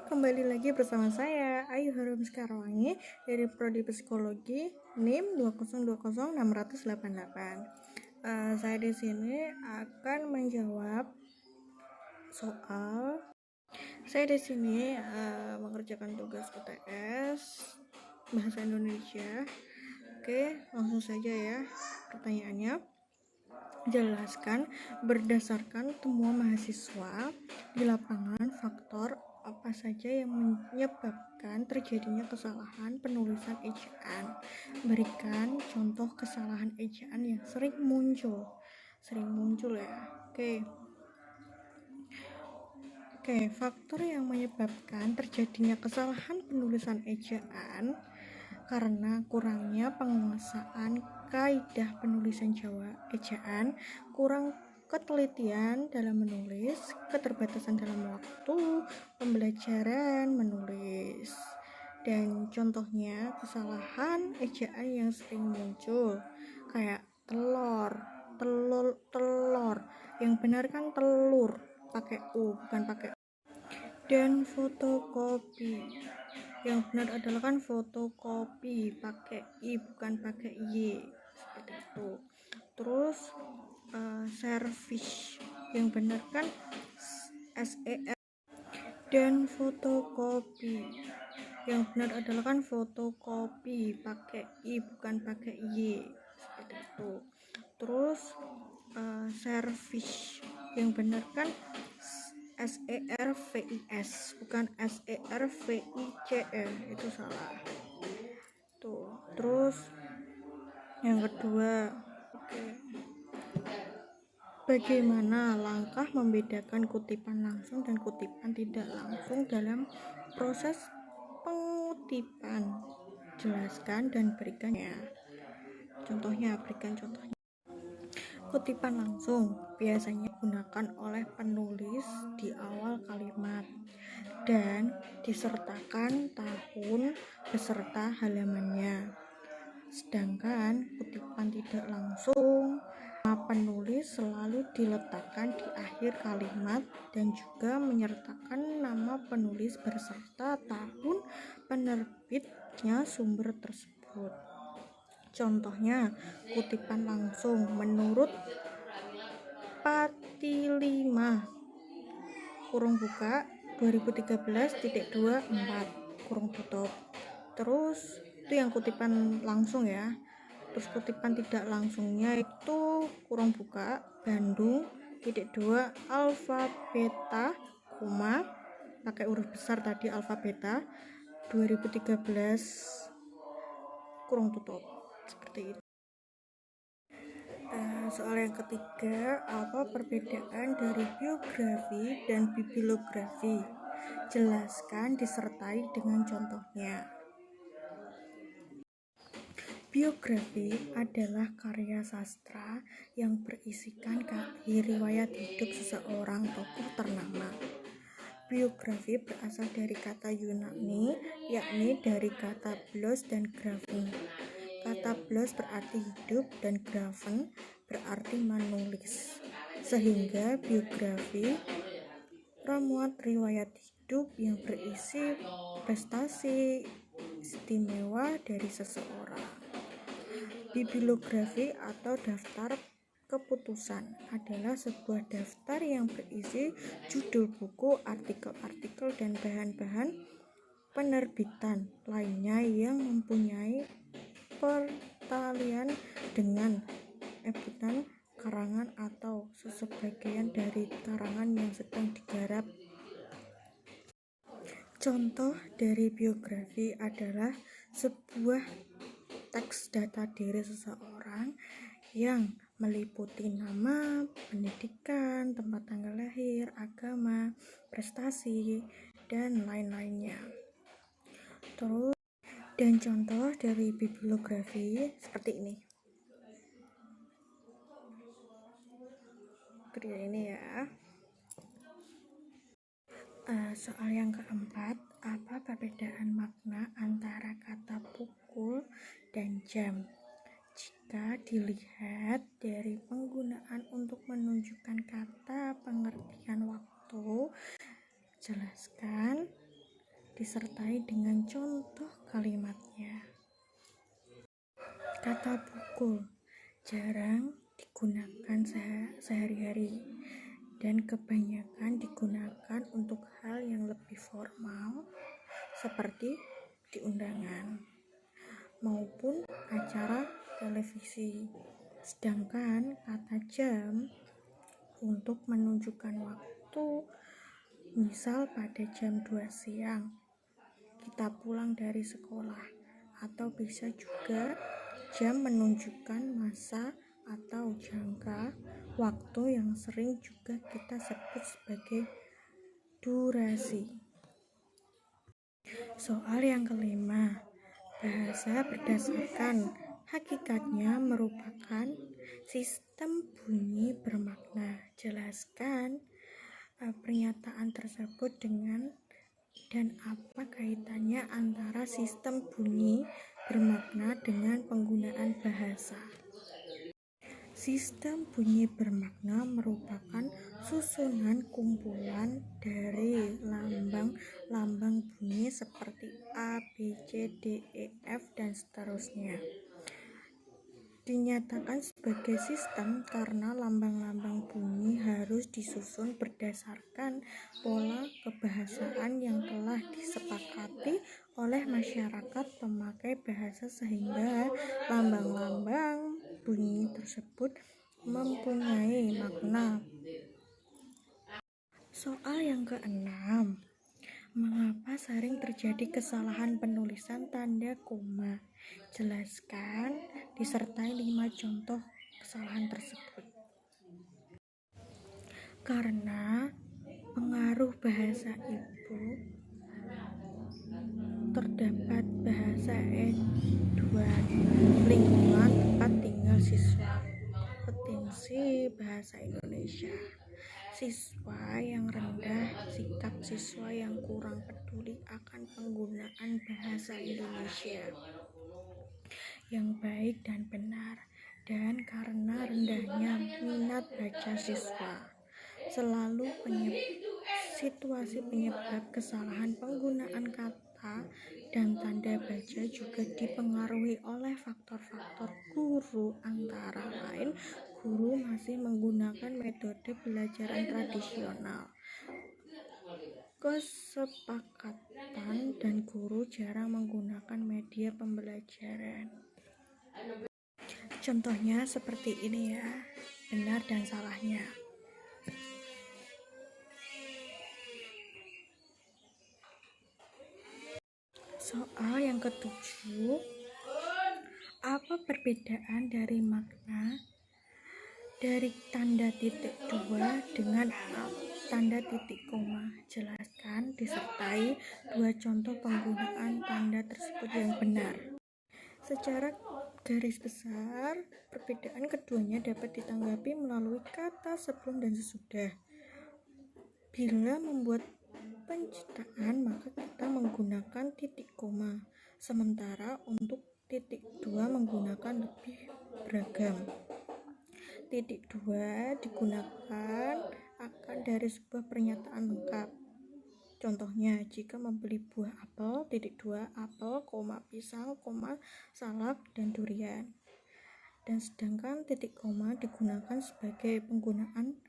kembali lagi bersama saya Ayu Harum Sekarwangi dari Prodi Psikologi NIM 2020688. Saya di sini akan menjawab soal. Saya di sini mengerjakan tugas UTS Bahasa Indonesia. Oke, langsung saja ya pertanyaannya. Jelaskan berdasarkan temuan mahasiswa di lapangan faktor apa saja yang menyebabkan terjadinya kesalahan penulisan ejaan. Berikan contoh kesalahan ejaan yang sering muncul ya. Oke, faktor yang menyebabkan terjadinya kesalahan penulisan ejaan karena kurangnya penguasaan kaidah penulisan ejaan, kurang ketelitian dalam menulis, keterbatasan dalam waktu pembelajaran menulis. Dan contohnya kesalahan ejaan yang sering muncul kayak telur, yang benar kan telur, pakai U bukan pakai. Dan fotokopi, yang benar adalah kan fotokopi, pakai I bukan pakai Y, seperti itu. Terus servis, yang benar kan SER. Dan fotokopi, yang benar adalah kan fotokopi, pakai I bukan pakai Y, seperti itu. Terus servis, yang benar kan SERVIS bukan SERVICE, itu salah tuh. Terus yang kedua, bagaimana langkah membedakan kutipan langsung dan kutipan tidak langsung dalam proses pengutipan? Jelaskan dan berikannya contohnya. Kutipan langsung biasanya digunakan oleh penulis di awal kalimat dan disertakan tahun beserta halamannya. Sedangkan kutipan tidak langsung, nama penulis selalu diletakkan di akhir kalimat dan juga menyertakan nama penulis beserta tahun penerbitnya sumber tersebut. Contohnya, kutipan langsung menurut Patilima kurung buka 2013.24 kurung tutup. Terus itu yang kutipan langsung ya. Terus kutipan tidak langsungnya itu kurung buka Bandung .2 alfa beta koma pakai huruf besar tadi alfa beta 2013 kurung tutup, seperti itu. Soal yang ketiga, apa perbedaan dari biografi dan bibliografi? Jelaskan disertai dengan contohnya. Biografi adalah karya sastra yang berisikan riwayat hidup seseorang tokoh ternama. Biografi berasal dari kata Yunani, yakni dari kata blos dan grafen. Kata blos berarti hidup dan grafen berarti menulis. Sehingga biografi memuat riwayat hidup yang berisi prestasi istimewa dari seseorang. Bibliografi atau daftar keputusan adalah sebuah daftar yang berisi judul buku, artikel-artikel, dan bahan-bahan penerbitan lainnya yang mempunyai pertalian dengan ebutan karangan atau sebagian dari karangan yang sedang digarap. Contoh dari biografi adalah sebuah teks data diri seseorang yang meliputi nama, pendidikan, tempat tanggal lahir, agama, prestasi, dan lain-lainnya. Terus, dan contoh dari bibliografi seperti ini. Ini ya. Soal yang keempat, apa perbedaan makna antara kata pukul dan jam? Jika dilihat dari penggunaan untuk menunjukkan kata pengertian waktu, jelaskan disertai dengan contoh kalimatnya. Kata pukul jarang digunakan sehari-hari dan kebanyakan digunakan untuk hal yang lebih formal seperti di undangan maupun acara televisi. Sedangkan kata jam untuk menunjukkan waktu, misal pada jam 2 siang kita pulang dari sekolah, atau bisa juga jam menunjukkan masa atau jangka waktu yang sering juga kita sebut sebagai durasi. Soal yang kelima, bahasa berdasarkan hakikatnya merupakan sistem bunyi bermakna. Jelaskan pernyataan tersebut dengan dan apa kaitannya antara sistem bunyi bermakna dengan penggunaan bahasa. Sistem bunyi bermakna merupakan susunan kumpulan dari lambang-lambang bunyi seperti A, B, C, D, E, F, dan seterusnya. Dinyatakan sebagai sistem karena lambang-lambang bunyi harus disusun berdasarkan pola kebahasaan yang telah disepakati oleh masyarakat pemakai bahasa sehingga lambang-lambang bunyi tersebut mempunyai makna. Soal yang keenam, mengapa sering terjadi kesalahan penulisan tanda koma? Jelaskan disertai 5 contoh kesalahan tersebut. Karena pengaruh bahasa ibu, terdapat bahasa E2 lingkungan tempat tinggal siswa, kompetensi bahasa Indonesia. Siswa yang rendah, sikap siswa yang kurang peduli akan penggunaan bahasa Indonesia yang baik dan benar, dan karena rendahnya minat baca siswa. Selalu situasi penyebab kesalahan penggunaan kata dan tanda baca juga dipengaruhi oleh faktor-faktor guru, antara lain guru masih menggunakan metode pembelajaran tradisional, kesepakatan, dan guru jarang menggunakan media pembelajaran. Contohnya seperti ini ya, benar dan salahnya. Soal yang ketujuh, apa perbedaan dari makna dari tanda titik 2 dengan tanda titik koma? Jelaskan disertai 2 contoh penggunaan tanda tersebut yang benar. Secara garis besar, perbedaan keduanya dapat ditanggapi melalui kata sebelum dan sesudah. Bila membuat penciptaan, maka kita menggunakan titik koma, sementara untuk titik 2 menggunakan lebih beragam. Titik 2 digunakan akan dari sebuah pernyataan lengkap. Contohnya, jika membeli buah apel, titik 2 apel, pisang, salak, dan durian. Dan sedangkan titik koma digunakan sebagai penggunaan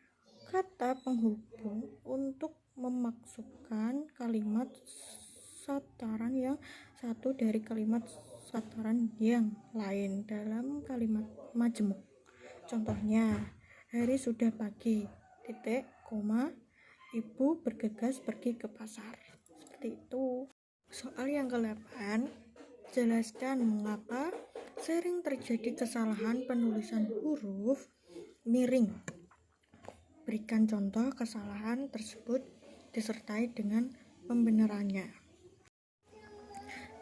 kata penghubung untuk memaksudkan kalimat sataran yang satu dari kalimat sataran yang lain dalam kalimat majemuk. Contohnya, hari sudah pagi, titik koma, ibu bergegas pergi ke pasar. Seperti itu. Soal yang ke-8, jelaskan mengapa sering terjadi kesalahan penulisan huruf miring. Berikan contoh kesalahan tersebut disertai dengan pembenarannya.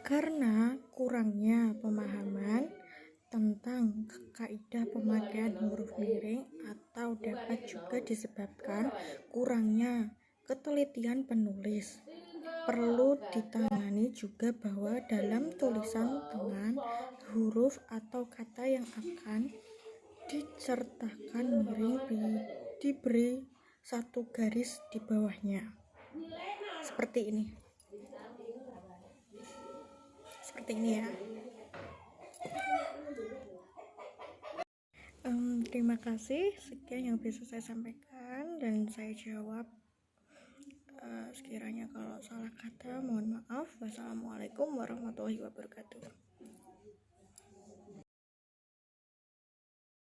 Karena kurangnya pemahaman tentang kaidah pemakaian huruf miring, atau dapat juga disebabkan kurangnya ketelitian penulis. Perlu ditangani juga bahwa dalam tulisan tangan, huruf atau kata yang akan disertakan miring diberi 1 garis di bawahnya. Seperti ini. seperti ini ya. Terima kasih, sekian yang bisa saya sampaikan dan saya jawab. Sekiranya kalau salah kata mohon maaf. Wassalamualaikum warahmatullahi wabarakatuh.